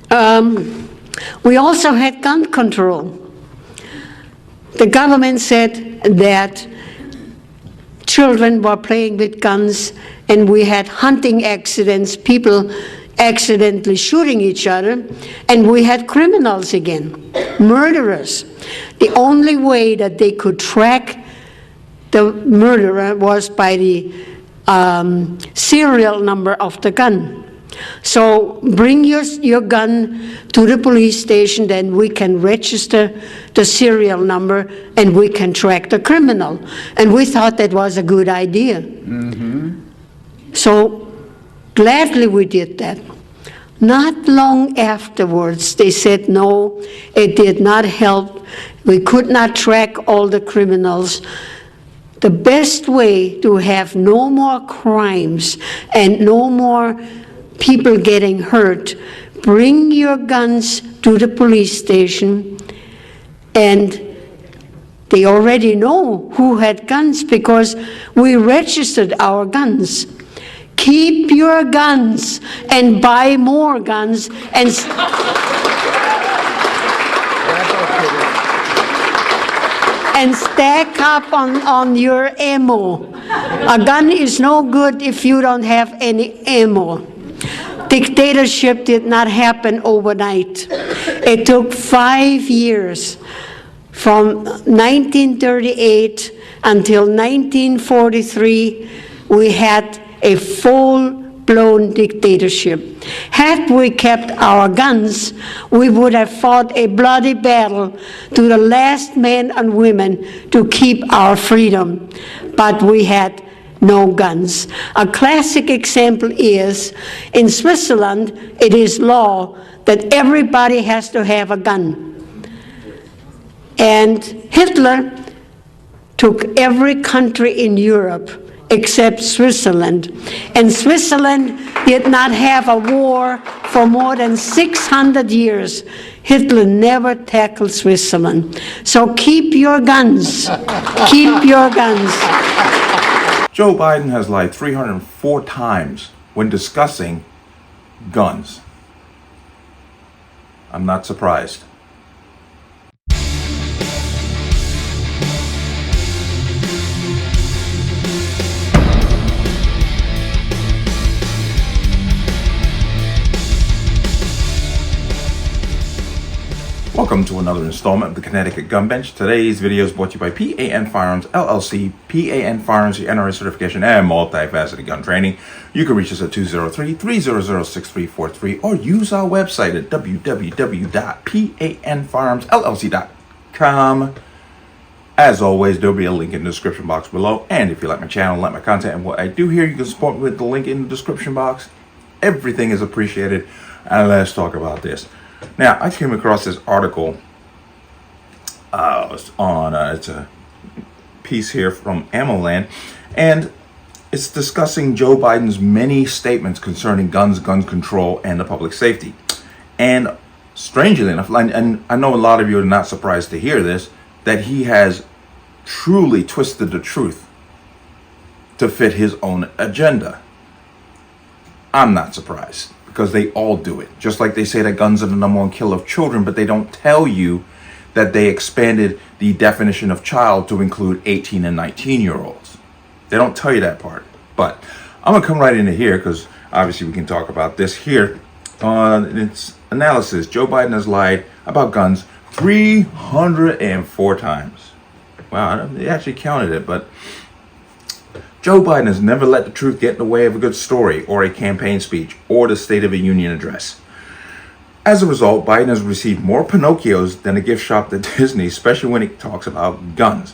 We also had gun control. The government said that children were playing with guns, and we had hunting accidents, people accidentally shooting each other, and we had criminals again, murderers. The only way that they could track the murderer was by the serial number of the gun. So bring your gun to the police station, then we can register the serial number and we can track the criminal. And we thought that was a good idea. So gladly we did that. Not long afterwards, they said no, it did not help. We could not track all the criminals. The best way to have no more crimes and no more people getting hurt, bring your guns to the police station, and they already know who had guns because we registered our guns. Keep your guns and buy more guns and stack up on your ammo. A gun is no good if you don't have any ammo. Dictatorship did not happen overnight. It took 5 years, from 1938 until 1943, we had a full-blown dictatorship. Had we kept our guns, we would have fought a bloody battle to the last man and women to keep our freedom. But we had no guns. A classic example is, in Switzerland, it is law that everybody has to have a gun. And Hitler took every country in Europe except Switzerland. And Switzerland did not have a war for more than 600 years. Hitler never tackled Switzerland. So keep your guns. Keep your guns. Joe Biden has lied 304 times when discussing guns. I'm not surprised. Welcome to another installment of the Connecticut Gun Bench. Today's video is brought to you by P.A.N. Firearms, LLC. P.A.N. Firearms, the NRA certification and multifaceted gun training. You can reach us at 203-300-6343 or use our website at www.panfirearmsllc.com. As always, there'll be a link in the description box below. And if you like my channel, like my content, and what I do here, you can support me with the link in the description box. Everything is appreciated. And let's talk about this. Now, I came across this article it's a piece here from AmmoLand, and it's discussing Joe Biden's many statements concerning guns, gun control, and the public safety. And strangely enough, and I know a lot of you are not surprised to hear this, that he has truly twisted the truth to fit his own agenda. I'm not surprised, because they all do it. Just like they say that guns are the #1 killer of children, but they don't tell you that they expanded the definition of child to include 18 and 19-year-olds. They don't tell you that part. But I'm gonna come right into here, because obviously we can talk about this here. On its analysis, Joe Biden has lied about guns 304 times. Wow, they actually counted it, but Joe Biden has never let the truth get in the way of a good story or a campaign speech or the State of the Union address. As a result, Biden has received more Pinocchios than a gift shop at Disney, especially when he talks about guns.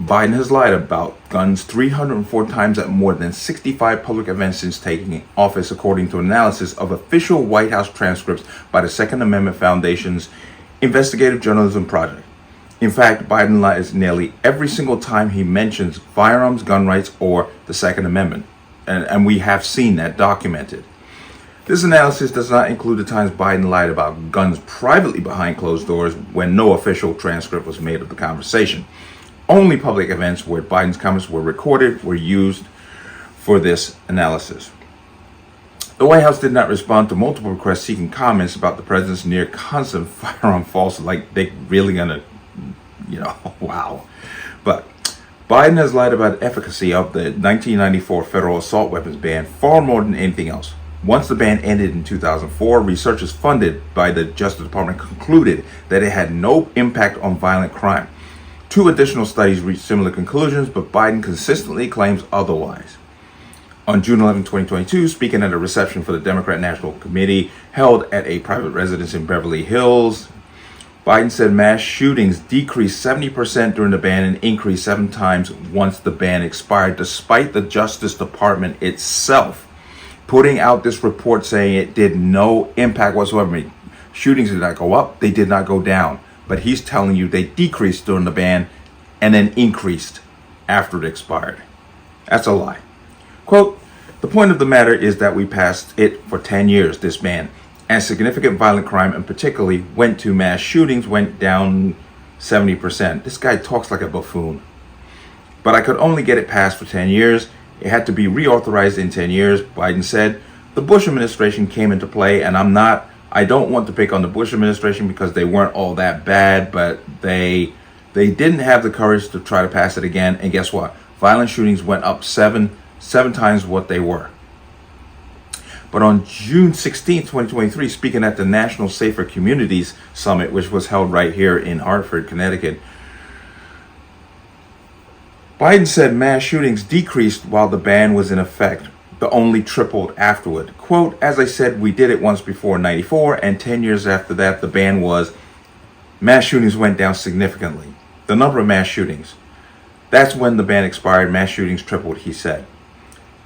Biden has lied about guns 304 times at more than 65 public events since taking office, according to analysis of official White House transcripts by the Second Amendment Foundation's Investigative Journalism Project. In fact, Biden lies nearly every single time he mentions firearms, gun rights, or the Second Amendment. And we have seen that documented. This analysis does not include the times Biden lied about guns privately behind closed doors when no official transcript was made of the conversation. Only public events where Biden's comments were recorded were used for this analysis. The White House did not respond to multiple requests seeking comments about the president's near constant firearm falsity. Like, they really gonna, wow. But Biden has lied about the efficacy of the 1994 federal assault weapons ban far more than anything else. Once the ban ended in 2004, researchers funded by the Justice Department concluded that it had no impact on violent crime. 2 additional studies reached similar conclusions, but Biden consistently claims otherwise. On June 11, 2022, speaking at a reception for the Democrat National Committee held at a private residence in Beverly Hills, Biden said mass shootings decreased 70% during the ban and increased 7 times once the ban expired, despite the Justice Department itself putting out this report saying it did no impact whatsoever. I mean, shootings did not go up, they did not go down. But he's telling you they decreased during the ban and then increased after it expired. That's a lie. Quote, the point of the matter is that we passed it for 10 years, this ban, and significant violent crime, and particularly mass shootings, went down 70%. This guy talks like a buffoon. But I could only get it passed for 10 years. It had to be reauthorized in 10 years, Biden said. The Bush administration came into play, and I don't want to pick on the Bush administration because they weren't all that bad, but they didn't have the courage to try to pass it again. And guess what? Violent shootings went up seven times what they were. But on June 16, 2023, speaking at the National Safer Communities Summit, which was held right here in Hartford, Connecticut, Biden said mass shootings decreased while the ban was in effect, but only tripled afterward. Quote, as I said, we did it once before in 94, and 10 years after that, the ban mass shootings went down significantly. The number of mass shootings. That's when the ban expired, mass shootings tripled, he said.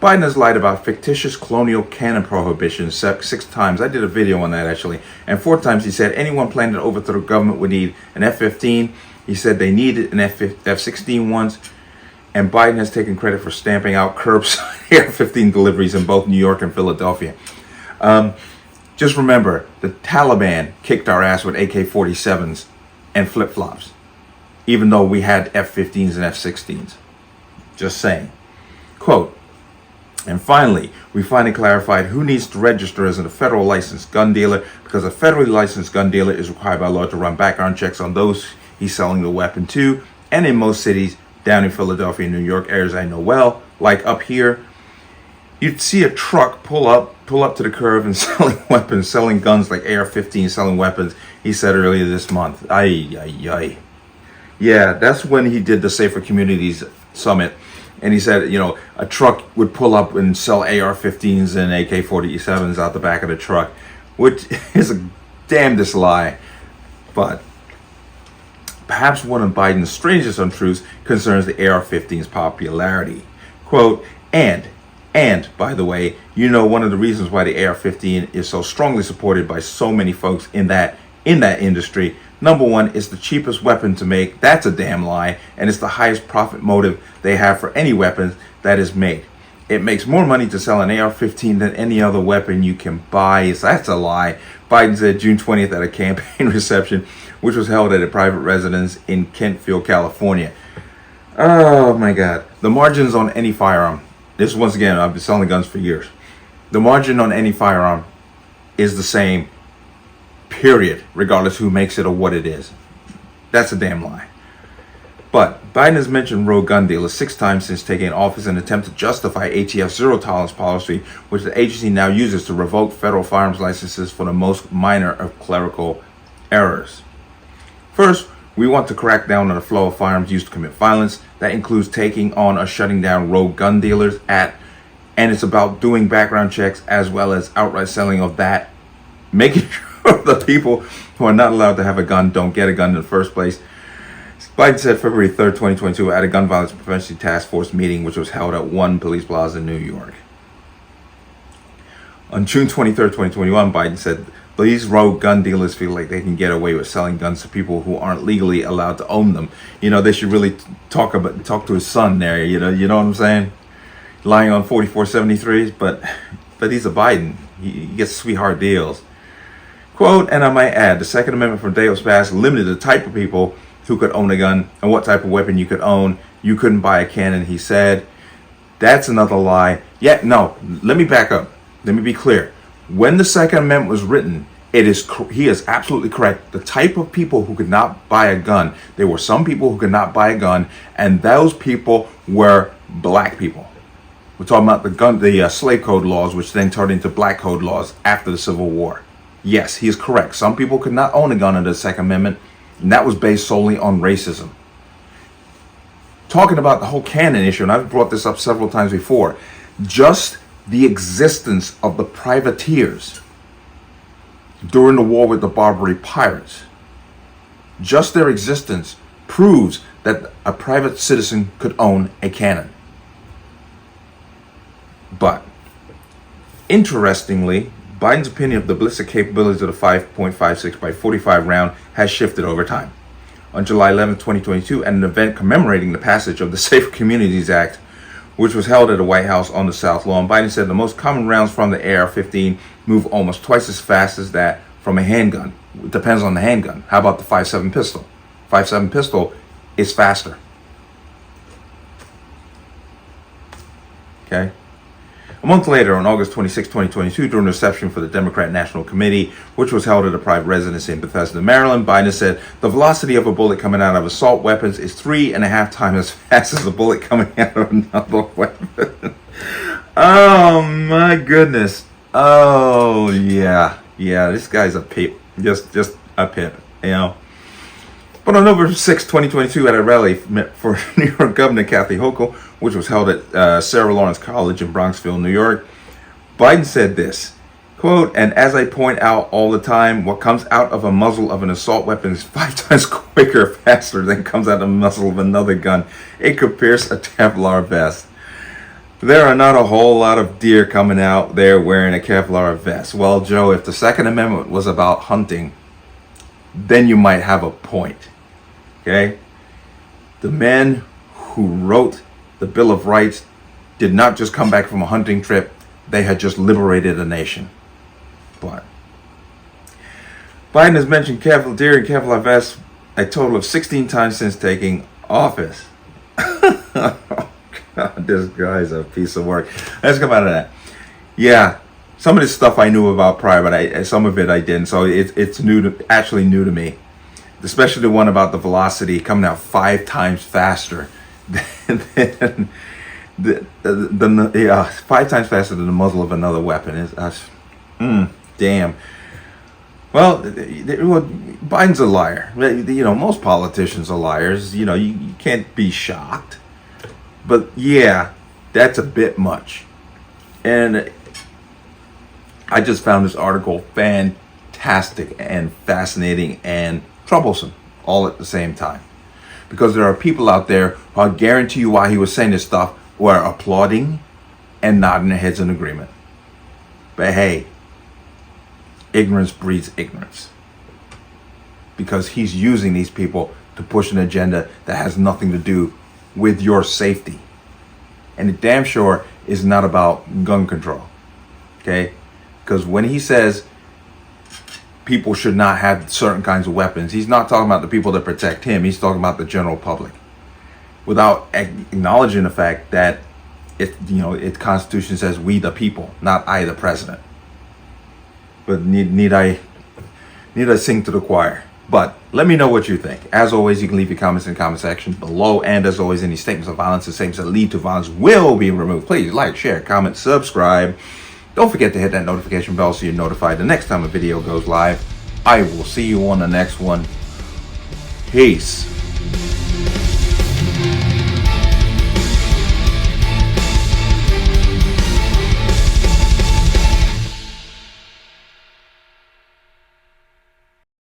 Biden has lied about fictitious colonial cannon prohibitions 6 times. I did a video on that actually. And 4 times he said anyone planning to overthrow the government would need an F-15. He said they needed an F-16 once. And Biden has taken credit for stamping out curbside Air-15 deliveries in both New York and Philadelphia. Just remember, the Taliban kicked our ass with AK-47s and flip-flops, even though we had F-15s and F-16s. Just saying. Quote, and finally, we finally clarified who needs to register as a federal licensed gun dealer, because a federally licensed gun dealer is required by law to run background checks on those he's selling the weapon to, and in most cities, down in Philadelphia and New York, areas I know well, like up here, you'd see a truck pull up to the curb and selling weapons, selling guns like AR-15, selling weapons, he said earlier this month. Ay. Yeah, that's when he did the Safer Communities Summit. And he said, a truck would pull up and sell AR-15s and AK-47s out the back of the truck, which is a damnedest lie. But perhaps one of Biden's strangest untruths concerns the AR-15's popularity. Quote, and by the way, one of the reasons why the AR-15 is so strongly supported by so many folks in that industry, number one, it's the cheapest weapon to make. That's a damn lie. And it's the highest profit motive they have for any weapon that is made. It makes more money to sell an AR-15 than any other weapon you can buy. So that's a lie. Biden said June 20th at a campaign reception, which was held at a private residence in Kentfield, California. Oh my God. The margins on any firearm. This, once again, I've been selling guns for years. The margin on any firearm is the same, period, regardless who makes it or what it is. That's a damn lie. But Biden has mentioned rogue gun dealers 6 times since taking office in an attempt to justify ATF's zero-tolerance policy, which the agency now uses to revoke federal firearms licenses for the most minor of clerical errors. First, we want to crack down on the flow of firearms used to commit violence. That includes taking on or shutting down rogue gun dealers and it's about doing background checks as well as outright selling of that, making sure the people who are not allowed to have a gun don't get a gun in the first place. Biden said February 3rd, 2022 at a gun violence prevention task force meeting, which was held at One Police Plaza in New York. On June 23rd, 2021, Biden said these rogue gun dealers feel like they can get away with selling guns to people who aren't legally allowed to own them. They should really talk to his son there. You know what I'm saying? Lying on 4473s, but he's a Biden. He gets sweetheart deals. Quote, and I might add, the Second Amendment from day was passed limited the type of people who could own a gun and what type of weapon you could own. You couldn't buy a cannon, he said. That's another lie. Yeah, no, let me back up. let me be clear. When the Second Amendment was written, he is absolutely correct. The type of people who could not buy a gun, there were some people who could not buy a gun, and those people were black people. We're talking about the slave code laws, which then turned into black code laws after the Civil War. Yes, he is correct. Some people could not own a gun under the Second Amendment, and that was based solely on racism. Talking about the whole canon issue, and I've brought this up several times before, just the existence of the privateers during the war with the Barbary pirates, just their existence proves that a private citizen could own a cannon. But interestingly, Biden's opinion of the ballistic capabilities of the 5.56 by 45 round has shifted over time. On July 11, 2022, at an event commemorating the passage of the Safer Communities Act, which was held at the White House on the South Lawn, Biden said the most common rounds from the AR-15 move almost twice as fast as that from a handgun. It depends on the handgun. How about the 5.7 pistol? 5.7 pistol is faster. Okay. A month later, on August 26, 2022, during a reception for the Democrat National Committee, which was held at a private residence in Bethesda, Maryland, Biden said the velocity of a bullet coming out of assault weapons is 3.5 times as fast as a bullet coming out of another weapon. Oh my goodness. Oh yeah. Yeah, this guy's a pip. Just a pip, you know. But on November 6, 2022, at a rally for New York Governor Kathy Hochul, which was held at Sarah Lawrence College in Bronxville, New York, Biden said this, quote, "And as I point out all the time, what comes out of a muzzle of an assault weapon is 5 times quicker, faster than comes out of the muzzle of another gun. It could pierce a Kevlar vest." There are not a whole lot of deer coming out there wearing a Kevlar vest. Well, Joe, if the Second Amendment was about hunting, then you might have a point. Okay? The men who wrote the Bill of Rights did not just come back from a hunting trip. They had just liberated a nation. But Biden has mentioned deer and Kevlar vests a total of 16 times since taking office. Oh, God, this guy's a piece of work. Let's come out of that. Yeah, some of this stuff I knew about prior, but some of it I didn't. So it's actually new to me. Especially the one about the velocity coming out 5 times faster than 5 times faster than the muzzle of another weapon. Damn. Well, Biden's a liar. You know, most politicians are liars. You know, you can't be shocked. But yeah, that's a bit much. And I just found this article fantastic and fascinating and troublesome all at the same time. Because there are people out there who, I guarantee you why he was saying this stuff, who are applauding and nodding their heads in agreement. But hey, ignorance breeds ignorance. Because he's using these people to push an agenda that has nothing to do with your safety. And it damn sure is not about gun control. Okay? Because when he says people should not have certain kinds of weapons, he's not talking about the people that protect him. He's talking about the general public, without acknowledging the fact that its Constitution says we the people, not I the president. But need I sing to the choir? But let me know what you think. As always, you can leave your comments in the comment section below. And as always, any statements of violence and statements that lead to violence will be removed. Please like, share, comment, subscribe. Don't forget to hit that notification bell so you're notified the next time a video goes live. I will see you on the next one. Peace.